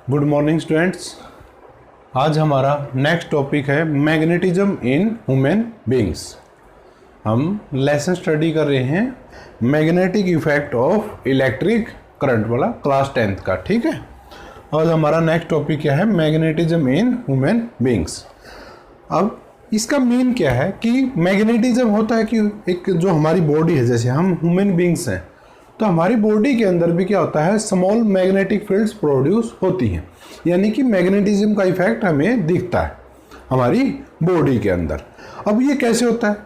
Good morning students. आज हमारा next topic है मैग्नेटिज्म इन ह्यूमन बीइंग्स। हम लेसन स्टडी कर रहे हैं magnetic effect of electric current वाला क्लास 10th का। ठीक है, आज हमारा नेक्स्ट टॉपिक क्या है, मैग्नेटिज्म इन ह्यूमन बीइंग्स। अब इसका मीन क्या है कि मैग्नेटिज्म होता है कि एक जो हमारी बॉडी है, जैसे हम ह्यूमन बीइंग्स हैं तो हमारी बॉडी के अंदर भी क्या होता है, स्मॉल मैग्नेटिक फील्ड्स प्रोड्यूस होती हैं, यानी कि मैग्नेटिज्म का इफेक्ट हमें दिखता है हमारी बॉडी के अंदर। अब ये कैसे होता है,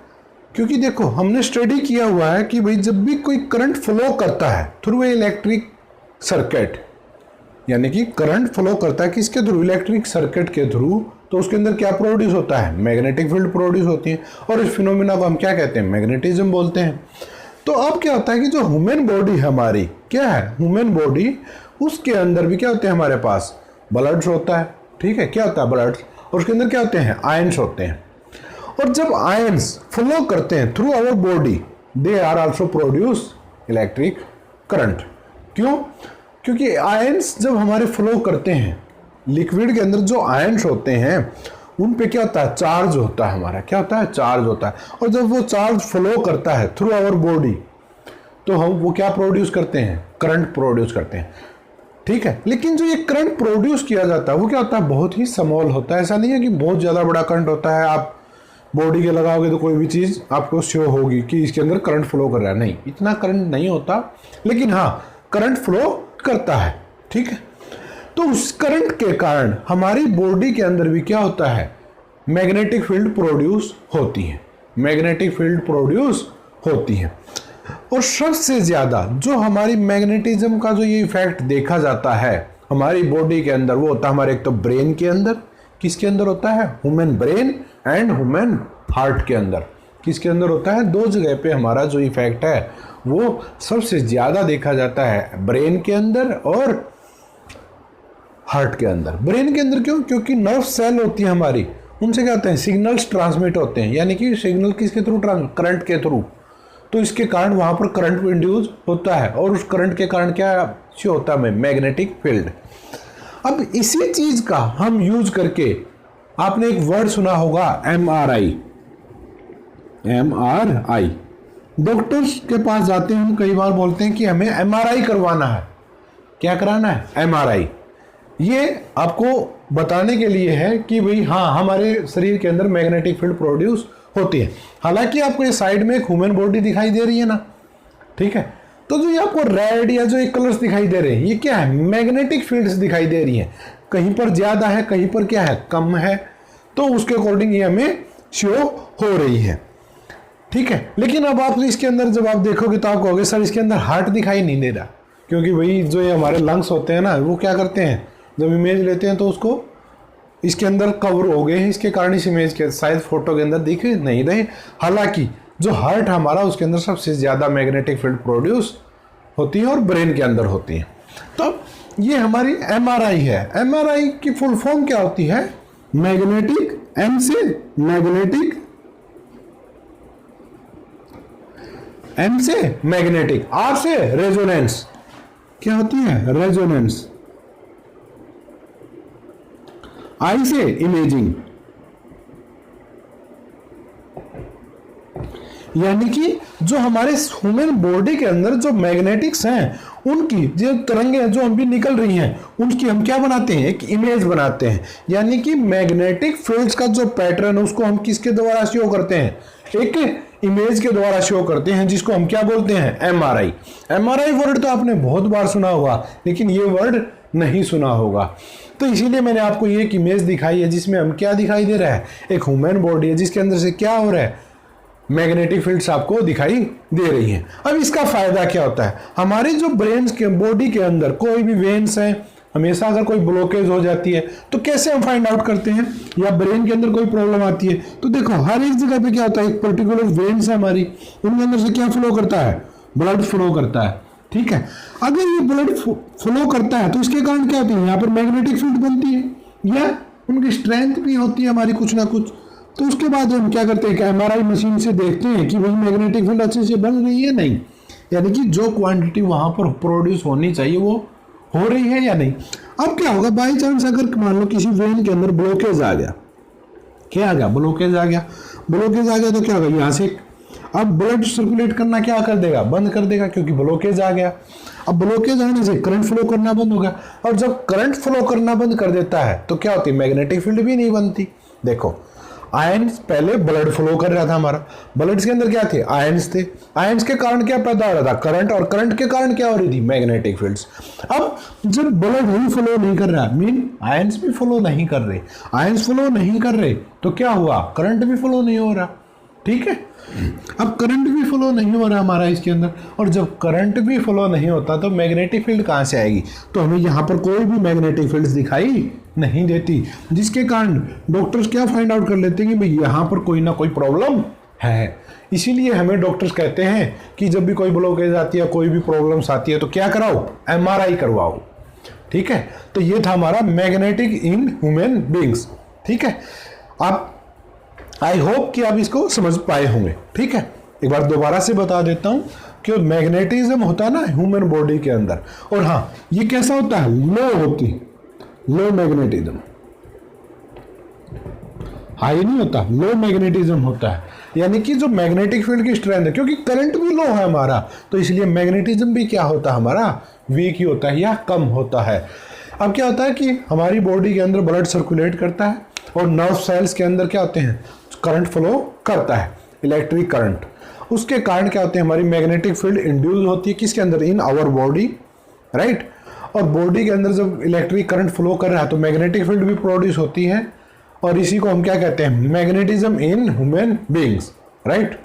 क्योंकि देखो हमने स्टडी किया हुआ है कि भाई जब भी कोई करंट फ्लो करता है थ्रू ए इलेक्ट्रिक सर्किट, यानी कि करंट फ्लो करता है किसके थ्रू, इलेक्ट्रिक सर्किट के थ्रू, तो उसके अंदर क्या प्रोड्यूस होता है, मैग्नेटिक फील्ड प्रोड्यूस होती है और इस फिनोमिना को हम क्या कहते हैं, मैग्नेटिज्म बोलते हैं। तो अब क्या होता है कि जो ह्यूमन बॉडी है हमारी, क्या है ह्यूमन बॉडी, उसके अंदर भी क्या होते हैं, हमारे पास ब्लड्स होता है। ठीक है, क्या होता है ब्लड्स, और उसके अंदर क्या होते हैं, आयंस होते हैं। और जब आयंस फ्लो करते हैं through our body, they are also produce electric current. क्यों? क्योंकि आयंस जब हमारे फ्लो करते हैं, लिक्विड के अंदर जो आयंस होते हैं उन पे क्या होता है, चार्ज होता है हमारा, क्या होता है, चार्ज होता है। और जब वो चार्ज फ्लो करता है थ्रू आवर बॉडी तो हम वो क्या प्रोड्यूस करते हैं, करंट प्रोड्यूस करते हैं। ठीक है, लेकिन जो ये करंट प्रोड्यूस किया जाता है वो क्या होता है, बहुत ही स्मॉल होता है। ऐसा नहीं है कि बहुत ज़्यादा बड़ा करंट होता है, आप बॉडी के लगाओगे तो कोई भी चीज़ आपको शो होगी कि इसके अंदर करंट फ्लो कर रहा है, नहीं, इतना करंट नहीं होता, लेकिन हाँ करंट फ्लो करता है। ठीक है, तो उस करंट के कारण हमारी बॉडी के अंदर भी क्या होता है, मैग्नेटिक फील्ड प्रोड्यूस होती है, मैग्नेटिक फील्ड प्रोड्यूस होती है। और सबसे ज़्यादा जो हमारी मैग्नेटिज्म का जो ये इफेक्ट देखा जाता है हमारी बॉडी के अंदर, वो होता है हमारे एक तो ब्रेन के अंदर, किसके अंदर होता है, human brain and human heart के अंदर। किसके अंदर होता है, दो जगह पे हमारा जो इफेक्ट है वो सबसे ज़्यादा देखा जाता है, ब्रेन के अंदर और हार्ट के अंदर। ब्रेन के अंदर क्यों? क्योंकि नर्व सेल होती है हमारी, उनसे क्या होते हैं, सिग्नल्स ट्रांसमिट होते हैं, यानी कि सिग्नल किसके थ्रू, करंट के थ्रू। तो इसके कारण वहाँ पर करंट इंड्यूस होता है और उस करंट के कारण क्या होता है, मैग्नेटिक फील्ड। अब इसी चीज़ का हम यूज करके, आपने एक वर्ड सुना होगा MRI। MRI, डॉक्टर्स के पास जाते हैं हम, कई बार बोलते हैं कि हमें MRI करवाना है। क्या कराना है, MRI। ये आपको बताने के लिए है कि भाई हाँ हमारे शरीर के अंदर मैग्नेटिक फील्ड प्रोड्यूस होती है। हालांकि आपको ये साइड में एक ह्यूमन बॉडी दिखाई दे रही है ना, ठीक है, तो जो ये आपको रेड या जो ये कलर्स दिखाई दे रहे हैं ये क्या है, मैग्नेटिक फील्ड्स दिखाई दे रही हैं। कहीं पर ज़्यादा है, कहीं पर क्या है, कम है, तो उसके अकॉर्डिंग ये हमें शो हो रही है। ठीक है, लेकिन अब आप इसके अंदर जब आप देखोगे तो आप कहोगे सर इसके अंदर हार्ट दिखाई नहीं दे रहा, क्योंकि वही जो ये हमारे लंग्स होते हैं ना, वो क्या करते हैं, जब इमेज लेते हैं तो उसको इसके अंदर कवर हो गए हैं, इसके कारण इस इमेज के शायद फोटो के अंदर दिख नहीं रहे। हालांकि जो हार्ट हमारा, उसके अंदर सबसे ज़्यादा मैग्नेटिक फील्ड प्रोड्यूस होती है और ब्रेन के अंदर होती है। तो ये हमारी MRI है। MRI की फुल फॉर्म क्या होती है, मैग्नेटिक, M से मैग्नेटिक, M से मैग्नेटिक, R से रेजोनेंस। क्या होती है, रेजोनेंस। I से इमेजिंग, यानी कि जो हमारे ह्यूमन बॉडी के अंदर जो मैग्नेटिक्स हैं उनकी जो तरंगें जो हम भी निकल रही हैं उनकी हम क्या बनाते हैं, एक इमेज बनाते हैं। यानी कि मैग्नेटिक फील्ड्स का जो पैटर्न है उसको हम किसके द्वारा शो करते हैं, एक इमेज के द्वारा शो करते हैं, जिसको हम क्या बोलते हैं, MRI। MRI वर्ड तो आपने बहुत बार सुना होगा, लेकिन ये वर्ड नहीं सुना होगा। तो इसीलिए मैंने आपको ये एक इमेज दिखाई है जिसमें हम क्या दिखाई दे रहा है, एक ह्यूमन बॉडी है जिसके अंदर से क्या हो रहा है, मैग्नेटिक फील्ड्स आपको दिखाई दे रही हैं। अब इसका फायदा क्या होता है, हमारे जो ब्रेन के बॉडी के अंदर कोई भी वेन्स हैं, हमेशा अगर कोई ब्लॉकेज हो जाती है तो कैसे हम फाइंड आउट करते हैं, या ब्रेन के अंदर कोई प्रॉब्लम आती है तो देखो हर एक जगह पे क्या होता है, एक पर्टिकुलर वेन्स है हमारी, उनके अंदर से क्या फ्लो करता है, ब्लड फ्लो करता है। ठीक है, अगर ये ब्लड फ्लो करता है तो इसके कारण क्या होती है, यहाँ पर मैग्नेटिक फील्ड बनती है या उनकी स्ट्रेंथ भी होती है हमारी कुछ ना कुछ। तो उसके बाद हम क्या करते हैं कि MRI मशीन से देखते हैं कि वही मैग्नेटिक फील्ड अच्छे से बन रही है, नहीं, यानी कि जो क्वांटिटी वहाँ पर प्रोड्यूस होनी चाहिए वो हो रही है या नहीं। अब क्या होगा, बाई चांस अगर मान लो किसी वेन के अंदर ब्लॉकेज आ गया, क्या आ गया, ब्लॉकेज आ गया, ब्लॉकेज आ गया तो क्या होगा, यहाँ से अब ब्लड सर्कुलेट करना क्या कर देगा, बंद कर देगा, क्योंकि ब्लॉकेज आ गया। अब ब्लॉकेज आने से करंट फ्लो करना बंद होगा, और जब करंट फ्लो करना बंद कर देता है तो क्या होती है, मैग्नेटिक फील्ड भी नहीं बनती। देखो आयंस, पहले ब्लड फ्लो कर रहा था हमारा, ब्लड के अंदर क्या थे, आयंस थे, आयंस के कारण क्या पैदा हो रहा था, करंट, और करंट के कारण क्या हो रही थी, मैग्नेटिक फील्ड्स। अब जब ब्लड ही फ्लो नहीं कर रहा, मीन आयंस भी फ्लो नहीं कर रहे, आयंस फ्लो नहीं कर रहे तो क्या हुआ, करंट भी फ्लो नहीं हो रहा। ठीक है, अब करंट भी फ्लो नहीं हो रहा हमारा इसके अंदर, और जब करंट भी फ्लो नहीं होता तो मैग्नेटिक फील्ड कहाँ से आएगी, तो हमें यहाँ पर कोई भी मैग्नेटिक फील्ड्स दिखाई नहीं देती, जिसके कारण डॉक्टर्स क्या फाइंड आउट कर लेते हैं कि भाई यहाँ पर कोई ना कोई प्रॉब्लम है। इसीलिए हमें डॉक्टर्स कहते हैं कि जब भी कोई ब्लॉकेज आती है, कोई भी प्रॉब्लम्स आती है तो क्या कराओ, MRI करवाओ। ठीक है, तो ये था हमारा मैग्नेटिक इन ह्यूमन बींग्स। ठीक है, आप आई होप कि आप इसको समझ पाए होंगे। ठीक है, एक बार दोबारा से बता देता हूं कि मैग्नेटिज्म होता है ना ह्यूमन बॉडी के अंदर, और हाँ ये कैसा होता है, लो होती, लो मैग्नेटिज्म, हाई नहीं होता, लो मैग्नेटिज्म होता है। यानी कि जो मैग्नेटिक फील्ड की स्ट्रेंथ है, क्योंकि करंट भी लो है हमारा, तो इसलिए मैग्नेटिज्म भी क्या होता है हमारा, वीक ही होता है या कम होता है। अब क्या होता है कि हमारी बॉडी के अंदर ब्लड सर्कुलेट करता है, और नर्व सेल्स के अंदर क्या होते हैं, करंट फ्लो करता है, इलेक्ट्रिक करंट, उसके कारण क्या होते हैं, हमारी मैग्नेटिक फील्ड इंड्यूस होती है, किसके अंदर, इन आवर बॉडी, राइट। और बॉडी के अंदर जब इलेक्ट्रिक करंट फ्लो कर रहा है तो मैग्नेटिक फील्ड भी प्रोड्यूस होती है, और इसी को हम क्या कहते हैं, magnetism in human beings, right.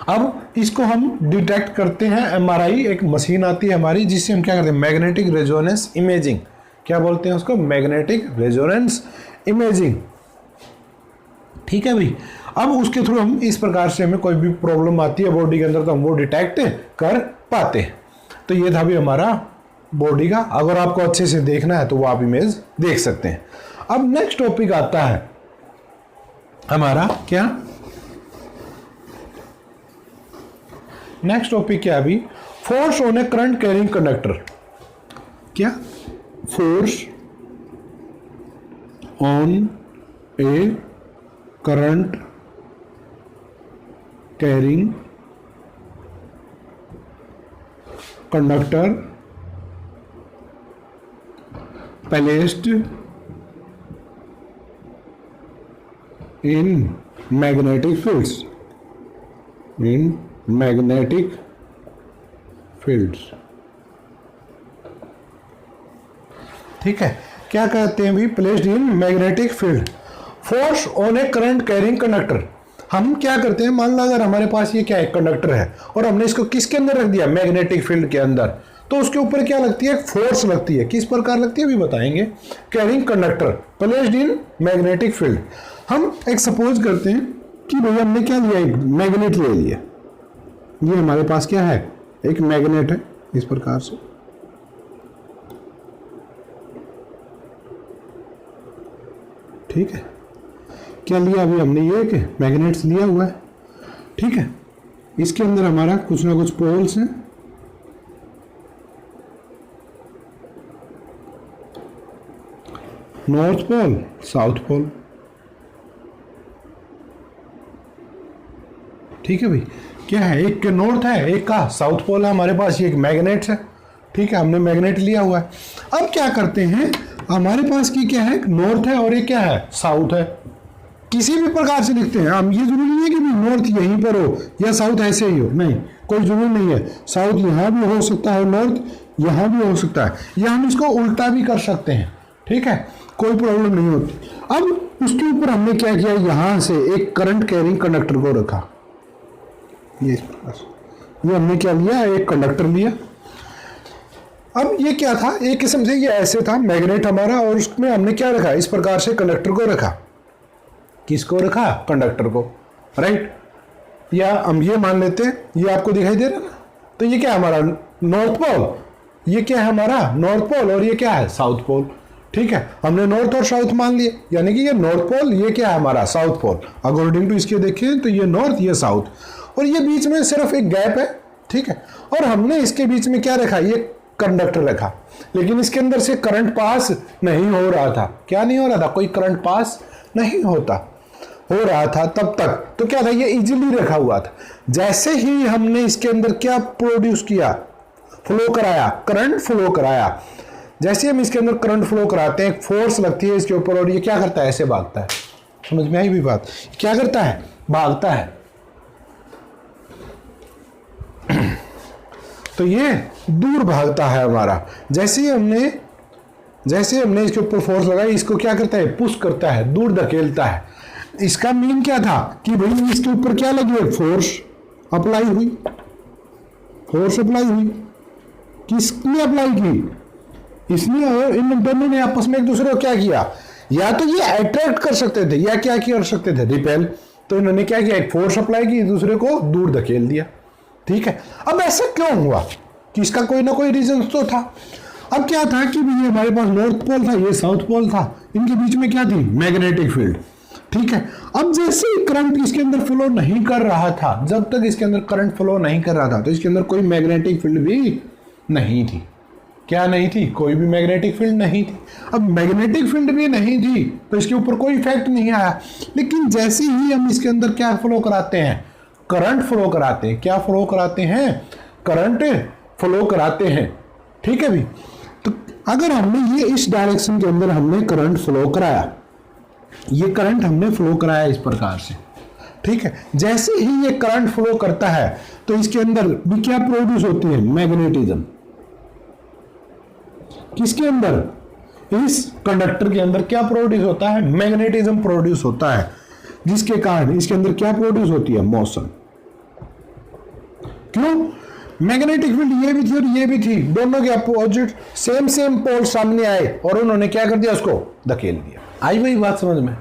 अब इसको हम डिटेक्ट करते हैं, MRI एक मशीन आती है हमारी, जिससे हम क्या करते हैं, मैग्नेटिक रेजोनेंस इमेजिंग, क्या बोलते हैं उसको, मैग्नेटिक रेजोनेंस इमेजिंग। ठीक है भाई, अब उसके थ्रू हम इस प्रकार से हमें कोई भी प्रॉब्लम आती है बॉडी के अंदर तो हम वो डिटेक्ट कर पाते हैं। तो ये था भी हमारा बॉडी का, अगर आपको अच्छे से देखना है तो वो आप इमेज देख सकते हैं। अब नेक्स्ट टॉपिक आता है हमारा, क्या नेक्स्ट टॉपिक क्या अभी, force on a current carrying conductor. क्या, force on a current carrying conductor placed in magnetic fields, in magnetic fields. ठीक है, क्या कहते हैं भी, placed in magnetic field, force on a current carrying conductor. हम क्या करते हैं, मान लो अगर हमारे पास ये क्या है, कंडक्टर है, और हमने इसको किसके अंदर रख दिया, मैग्नेटिक फील्ड के अंदर, तो उसके ऊपर क्या लगती है, फोर्स लगती है। किस प्रकार लगती है अभी बताएंगे। Carrying conductor placed in magnetic field. हम एक सपोज करते हैं कि भैया हमने क्या लिया, एक मैग्नेट ले लिया, ये हमारे पास क्या है, एक मैग्नेट है इस प्रकार से, ठीक है, क्या लिया अभी हमने, ये कि मैग्नेट्स लिया हुआ है। ठीक है, इसके अंदर हमारा कुछ ना कुछ पोल्स हैं, नॉर्थ पोल, साउथ पोल। ठीक है भाई, क्या है, एक के नॉर्थ है, एक का साउथ पोल है हमारे पास, ये एक मैग्नेट है। ठीक है, हमने मैग्नेट लिया हुआ है। अब क्या करते हैं, हमारे पास की क्या है, नॉर्थ है और ये क्या है, साउथ है। किसी भी प्रकार से लिखते हैं हम, ये जरूरी नहीं है कि नॉर्थ यहीं पर हो या साउथ ऐसे ही हो, नहीं, कोई जरूरी नहीं है। साउथ यहाँ भी हो सकता है, नॉर्थ यहाँ भी हो सकता है, या हम इसको उल्टा भी कर सकते हैं। ठीक है, कोई प्रॉब्लम नहीं होती। अब उसके ऊपर हमने क्या किया, यहाँ से एक करंट कैरिंग कंडक्टर को रखा, ये हमने क्या लिया, एक कंडक्टर लिया। अब ये क्या था, एक किस्म से ये ऐसे था मैग्नेट हमारा, और उसमें हमने क्या रखा, इस प्रकार से कंडक्टर को रखा। किसको रखा, कंडक्टर को, राइट। या हम ये मान लेते हैं, ये आपको दिखाई दे रहा है ना, तो ये क्या है हमारा नॉर्थ पोल, ये क्या है हमारा नॉर्थ पोल, और ये क्या है साउथ पोल। ठीक है, हमने नॉर्थ और साउथ मान लिए, यानी कि ये नॉर्थ पोल, ये क्या है हमारा साउथ पोल। अकॉर्डिंग टू इसके देखें तो ये नॉर्थ, ये साउथ, और ये बीच में सिर्फ एक गैप है। ठीक है, और हमने इसके बीच में क्या रखा, ये कंडक्टर रखा, लेकिन इसके अंदर से करंट पास नहीं हो रहा था। क्या नहीं हो रहा था? कोई करंट पास नहीं हो रहा था तब तक। तो क्या था? ये इजीली रखा हुआ था। जैसे ही हमने इसके अंदर क्या प्रोड्यूस किया, फ्लो कराया, करंट फ्लो कराया, जैसे हम इसके अंदर करंट फ्लो कराते हैं, फोर्स लगती है इसके ऊपर और ये क्या करता है? ऐसे भागता है। समझ में आई भी बात? क्या करता है? भागता है। तो ये दूर भागता है हमारा। जैसे ही हमने इसके ऊपर फोर्स लगाई, इसको क्या करता है? पुश करता है, दूर धकेलता है। इसका मीन क्या था कि भाई इसके ऊपर क्या लगी है? फोर्स अप्लाई हुई। किसने अप्लाई की? इसने और इन दोनों ने आपस में एक दूसरे को क्या किया? या तो ये अट्रैक्ट कर सकते थे या क्या कर सकते थे? रिपेल। तो इन्होंने क्या किया? एक फोर्स अप्लाई की, दूसरे को दूर धकेल दिया। ठीक है। अब ऐसा क्यों हुआ? कि इसका कोई ना कोई रीजन तो था। अब क्या था कि ये हमारे पास नॉर्थ पोल था, ये साउथ पोल था, इनके बीच में क्या थी? Magnetic field. ठीक है। अब जैसे ही करंट इसके अंदर फ्लो नहीं कर रहा था, जब तक इसके अंदर करंट फ्लो नहीं कर रहा था, तो इसके अंदर कोई मैग्नेटिक फील्ड भी नहीं थी। क्या नहीं थी? कोई भी मैग्नेटिक फील्ड नहीं थी। अब मैग्नेटिक फील्ड भी नहीं थी तो इसके ऊपर कोई इफेक्ट नहीं आया। लेकिन जैसे ही हम इसके अंदर क्या फ्लो कराते हैं? करंट फ्लो कराते हैं। क्या फ्लो कराते हैं? करंट फ्लो कराते हैं। ठीक है भी। तो अगर हमने ये इस डायरेक्शन के अंदर हमने करंट फ्लो कराया, ये करंट हमने फ्लो कराया इस प्रकार से। ठीक है। जैसे ही ये करंट फ्लो करता है तो इसके अंदर भी क्या प्रोड्यूस होती है? मैग्नेटिज्म। किसके अंदर? इस कंडक्टर के अंदर क्या प्रोड्यूस होता है? मैग्नेटिज्म प्रोड्यूस होता है, जिसके कारण इसके अंदर क्या प्रोड्यूस होती है? मोशन। क्यों? मैग्नेटिक फील्ड ये भी थी और ये भी थी, दोनों के अपोजिट सेम पोल सामने आए और उन्होंने क्या कर दिया? उसको धकेल दिया। आई वही बात समझ में?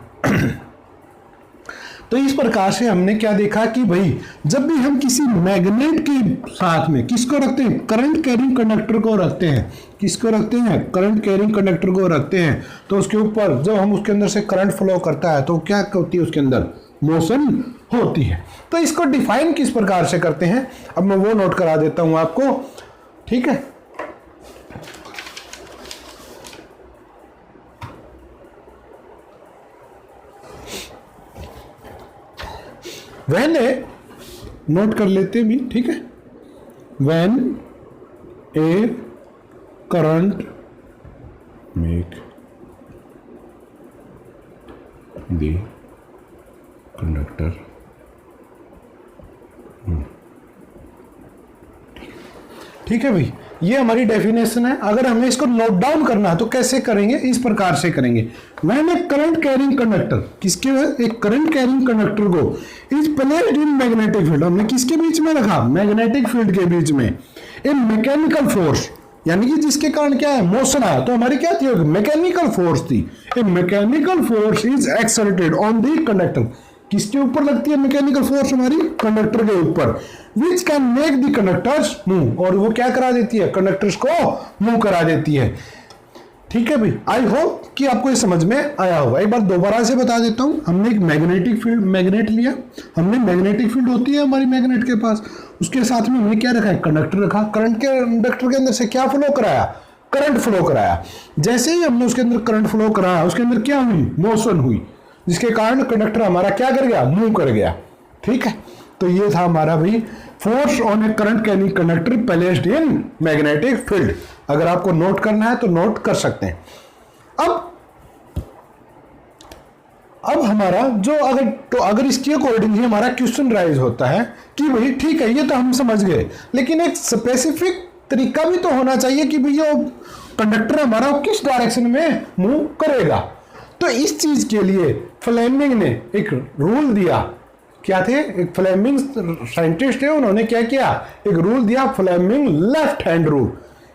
तो इस प्रकार से हमने क्या देखा कि भाई जब भी हम किसी मैग्नेट के साथ में किसको रखते हैं? करंट कैरिंग कंडक्टर को रखते हैं। किसको रखते हैं? करंट कैरिंग कंडक्टर को रखते हैं। तो उसके ऊपर जब हम उसके अंदर से करंट फ्लो करता है तो क्या होती है? उसके अंदर मोशन होती है। तो इसको डिफाइन किस प्रकार से करते हैं, अब मैं वो नोट करा देता हूं आपको। ठीक है। व्हेन नोट कर लेते भी। ठीक है। When A current make the conductor, ठीक है भाई, ये हमारी डेफिनेशन है। अगर हमें इसको नोट डाउन करना है तो कैसे करेंगे? इस प्रकार से करेंगे। When A current carrying conductor, किसके? एक करंट कैरिंग कंडक्टर को is placed in magnetic field, हमने किसके बीच में रखा? मैग्नेटिक फील्ड के बीच में। ए मैकेनिकल फोर्स, यानी कि जिसके कारण क्या है? मोशन आया। तो हमारी क्या थी? मैकेनिकल फोर्स थी। A mechanical force is exerted on the conductor, किसके ऊपर लगती है मैकेनिकल फोर्स? हमारी कंडक्टर के ऊपर। Which can make the conductors move, और वो क्या करा देती है? कंडक्टर्स को मूव करा देती है। ठीक है भाई, आई होप कि आपको ये समझ में आया होगा। एक बार दोबारा से बता देता हूं। हमने एक मैग्नेटिक फील्ड, मैग्नेट लिया, हमने मैग्नेटिक फील्ड होती है हमारी मैग्नेट के पास, उसके साथ में हमने क्या रखा है? कंडक्टर रखा। करंट के कंडक्टर के अंदर से क्या फ्लो कराया? करंट फ्लो कराया। जैसे ही हमने उसके अंदर करंट फ्लो कराया, उसके अंदर क्या हुई? मोशन हुई, जिसके कारण कंडक्टर हमारा क्या कर गया? मूव कर गया। ठीक है। तो ये था हमारा भाई force on a current carrying conductor placed in magnetic field. अगर आपको नोट करना है तो नोट कर सकते हैं। अब हमारा जो अगर इसके अकॉर्डिंग ही हमारा क्वेश्चन राइज होता है कि भाई ठीक है, ये तो हम समझ गए, लेकिन एक स्पेसिफिक तरीका भी तो होना चाहिए कि भाई ये कंडक्टर हमारा किस डायरेक्शन में मूव करेगा। तो इस चीज के लिए फ्लेमिंग ने एक रूल दिया। क्या थे? एक फ्लेमिंग साइंटिस्ट है, उन्होंने क्या किया? एक रूल दिया, फ्लेमिंग लेफ्ट हैंड रूल।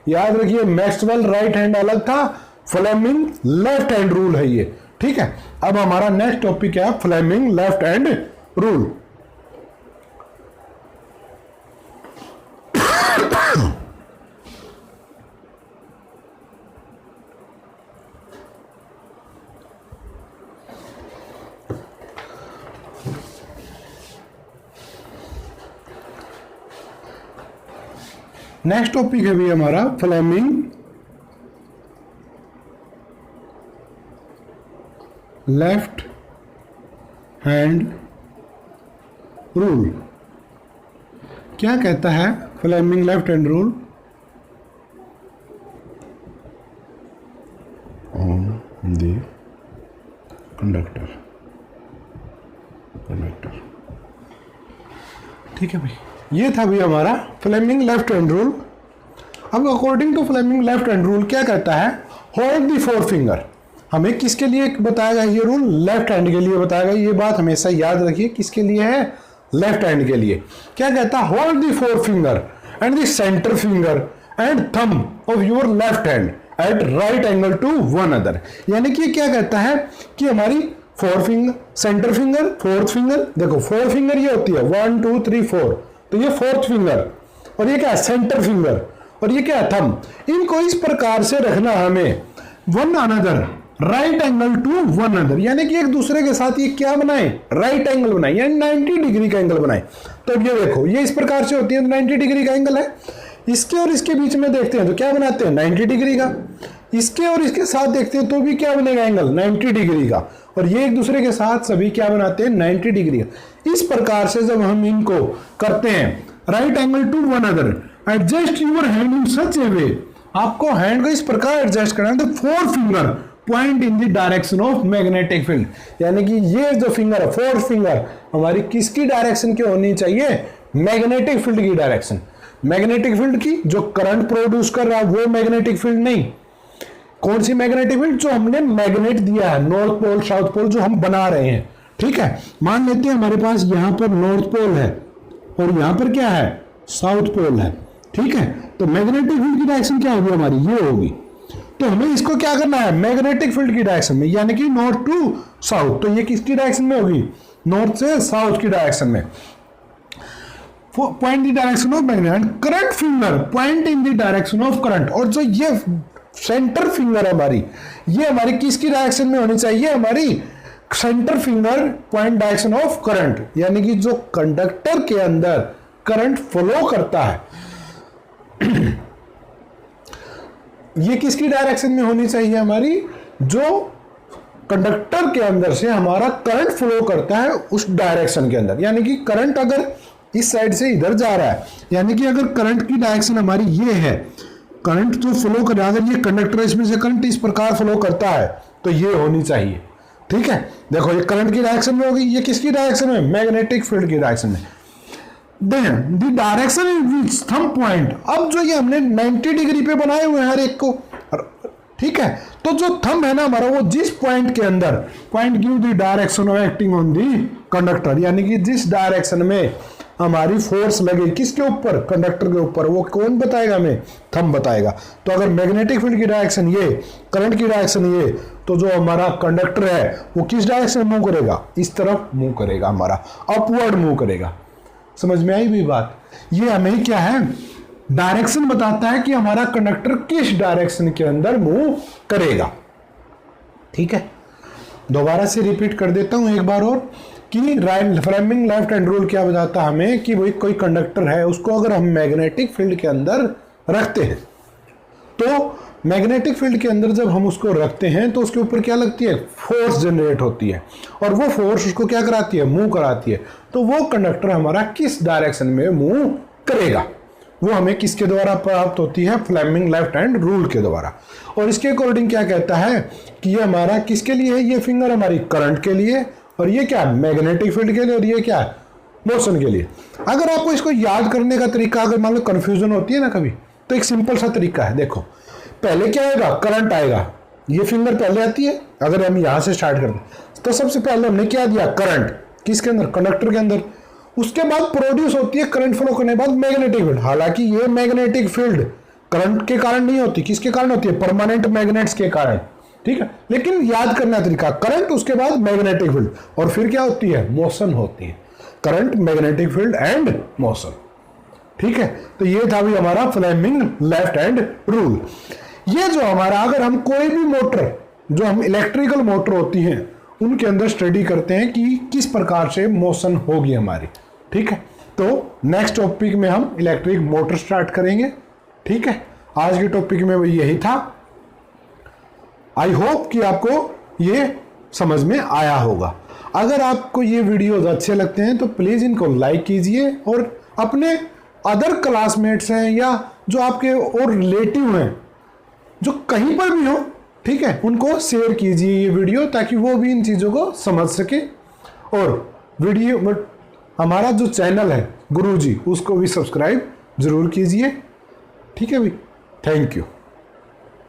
याद रखिए, मैक्सवेल राइट हैंड अलग था, फ्लेमिंग लेफ्ट हैंड रूल है ये। ठीक है। अब हमारा नेक्स्ट टॉपिक है Fleming left hand rule. Next topic है भी हमारा फ्लेमिंग लेफ्ट हैंड रूल। क्या कहता है Fleming left hand rule? On the conductor. ठीक है भाई, ये था भी हमारा फ्लेमिंग लेफ्ट हैंड रूल। अब according to Fleming left hand rule क्या कहता है? Hold the four finger. हमें किसके लिए बताएगा ये रूल? लेफ्ट हैंड के लिए बताएगा। ये बात हमेशा याद रखिए, किसके लिए है? लेफ्ट हैंड के लिए। क्या कहता है? Hold the four finger and the centre finger and thumb of your left hand at right angle to one other. यानी कि क्या कहता है कि हमारी four finger, centre finger, fourth finger, देखो फोर फिंगर ये होती है 1 2 3 4, तो ये फोर्थ फिंगर, और ये क्या है? सेंटर फिंगर, और ये क्या है? थंब। इनको इस प्रकार से रखना हमें, one another right angle to one other, यानी कि एक दूसरे के साथ ये क्या बनाए? राइट एंगल बनाए, यानी 90 डिग्री का एंगल बनाए। तो ये देखो, ये इस प्रकार से होती है, 90 डिग्री का एंगल है। इसके और इसके बीच में देखते हैं तो क्या बनाते हैं? 90 डिग्री का। इसके और इसके साथ देखते हैं तो भी क्या बनेगा? एंगल 90 डिग्री का। और ये एक दूसरे के साथ सभी क्या बनाते हैं? 90 डिग्री का। इस प्रकार से जब हम इनको करते हैं right angle to one other, adjust your hand in such a way, आपको हैंड को इस प्रकार एडजस्ट करना है तो four finger point in the direction of magnetic field. यानी कि ये जो फिंगर है, फोर्थ फिंगर, हमारी किसकी डायरेक्शन की होनी चाहिए? मैग्नेटिक फील्ड की डायरेक्शन। मैग्नेटिक फील्ड की, जो करंट प्रोड्यूस कर रहा है वो मैग्नेटिक फील्ड नहीं। कौन सी मैग्नेटिक फील्ड? जो हमने मैग्नेट दिया है, नॉर्थ पोल साउथ पोल जो हम बना रहे हैं। ठीक है, मान लेते हैं हमारे पास यहां पर नॉर्थ पोल है और यहां पर क्या है? साउथ पोल है। ठीक है, तो मैग्नेटिक फील्ड की डायरेक्शन क्या होगी हमारी? ये होगी। तो हमें इसको क्या करना है? मैग्नेटिक फील्ड की डायरेक्शन में, यानी कि नॉर्थ टू साउथ। तो ये किसकी डायरेक्शन में होगी? नॉर्थ से साउथ की डायरेक्शन में। Point the direction of magnet, current finger point in the direction of current. और जो ये सेंटर फिंगर हमारी, ये हमारी किसकी डायरेक्शन में होनी चाहिए? हमारी centre finger point direction of current, यानी कि जो कंडक्टर के अंदर करंट फ्लो करता है ये किसकी डायरेक्शन में होनी चाहिए? हमारी जो कंडक्टर के अंदर से हमारा करंट फ्लो करता है उस डायरेक्शन के अंदर। यानी कि करंट अगर इस साइड से इधर जा रहा है, यानी कि अगर करंट की डायरेक्शन हमारी ये है, करंट जो फ्लो कर रहा है, अगर ये कंडक्टर इसमें से करंट इस प्रकार फ्लो करता है तो ये होनी चाहिए। ठीक है, देखो ये करंट की डायरेक्शन में होगी, ये किसकी डायरेक्शन में? मैग्नेटिक फील्ड की डायरेक्शन में। Then the direction in which thumb point, अब जो ये हमने 90 डिग्री पे बनाए हुए हैं हर एक को, ठीक है, तो जो थंब है ना हमारा, वो जिस पॉइंट के अंदर, point give the direction of acting on the conductor, यानी कि जिस डायरेक्शन में हमारी फोर्स लगे किसके ऊपर? कंडक्टर के ऊपर, वो कौन बताएगा हमें? थंब बताएगा। तो अगर मैग्नेटिक फील्ड की डायरेक्शन ये, करंट की डायरेक्शन ये, तो जो हमारा कंडक्टर है वो किस डायरेक्शन में मूव करेगा? इस तरफ मूव करेगा, हमारा अपवर्ड मूव करेगा। समझ में आई भी बात? ये हमें क्या है? डायरेक्शन बताता है कि हमारा कंडक्टर किस डायरेक्शन के अंदर मूव करेगा। ठीक है, दोबारा से रिपीट कर देता हूं एक बार और कि फ्लेमिंग लेफ्ट हैंड रूल क्या बताता है हमें कि भाई कोई कंडक्टर है, उसको अगर हम मैग्नेटिक फील्ड के अंदर रखते हैं तो मैग्नेटिक फील्ड के अंदर जब हम उसको रखते हैं तो उसके ऊपर क्या लगती है? फोर्स जनरेट होती है, और वो फोर्स उसको क्या कराती है? मूव कराती है। तो वो कंडक्टर हमारा किस डायरेक्शन में मूव करेगा, वो हमें किसके द्वारा प्राप्त होती है? फ्लेमिंग लेफ्ट हैंड रूल के द्वारा। और इसके अकॉर्डिंग क्या कहता है कि ये हमारा किसके लिए है? ये फिंगर हमारी करंट के लिए, और ये क्या? मैग्नेटिक फील्ड के लिए, और ये क्या? मोशन के लिए। अगर आपको इसको याद करने का तरीका, अगर मान लो कंफ्यूजन होती है ना कभी, तो एक सिंपल सा तरीका है। देखो, पहले क्या आएगा? करंट आएगा, ये फिंगर पहले आती है। अगर हम यहां से स्टार्ट करते हैं तो सबसे पहले हमने क्या दिया? करंट किसके अंदर? कंडक्टर के अंदर। उसके बाद प्रोड्यूस होती है करंट फ्लो करने के बाद मैग्नेटिक फील्ड। हालांकि ये मैग्नेटिक फील्ड करंट के कारण नहीं होती, किसके कारण होती है? परमानेंट मैग्नेट्स के कारण। ठीक है, लेकिन याद करना तरीका, करंट उसके बाद मैग्नेटिक फील्ड, और फिर क्या होती है? मोशन होती है। Current, magnetic field and motion. ठीक है, तो ये था भी हमारा फ्लेमिंग लेफ्ट हैंड रूल। ये जो हमारा, अगर हम कोई भी मोटर, जो हम इलेक्ट्रिकल मोटर होती हैं उनके अंदर स्टडी करते हैं कि किस प्रकार से मोशन होगी हमारी। ठीक है, तो नेक्स्ट टॉपिक में हम इलेक्ट्रिक मोटर स्टार्ट करेंगे। ठीक है, आज के टॉपिक में यही था। आई होप कि आपको ये समझ में आया होगा। अगर आपको ये वीडियोस अच्छे लगते हैं तो प्लीज़ इनको लाइक कीजिए और अपने अदर क्लासमेट्स हैं या जो आपके और रिलेटिव हैं जो कहीं पर भी हो, ठीक है, उनको शेयर कीजिए ये वीडियो, ताकि वो भी इन चीज़ों को समझ सके। और वीडियो हमारा जो चैनल है गुरुजी, उसको भी सब्सक्राइब ज़रूर कीजिए। ठीक है भाई, थैंक यू।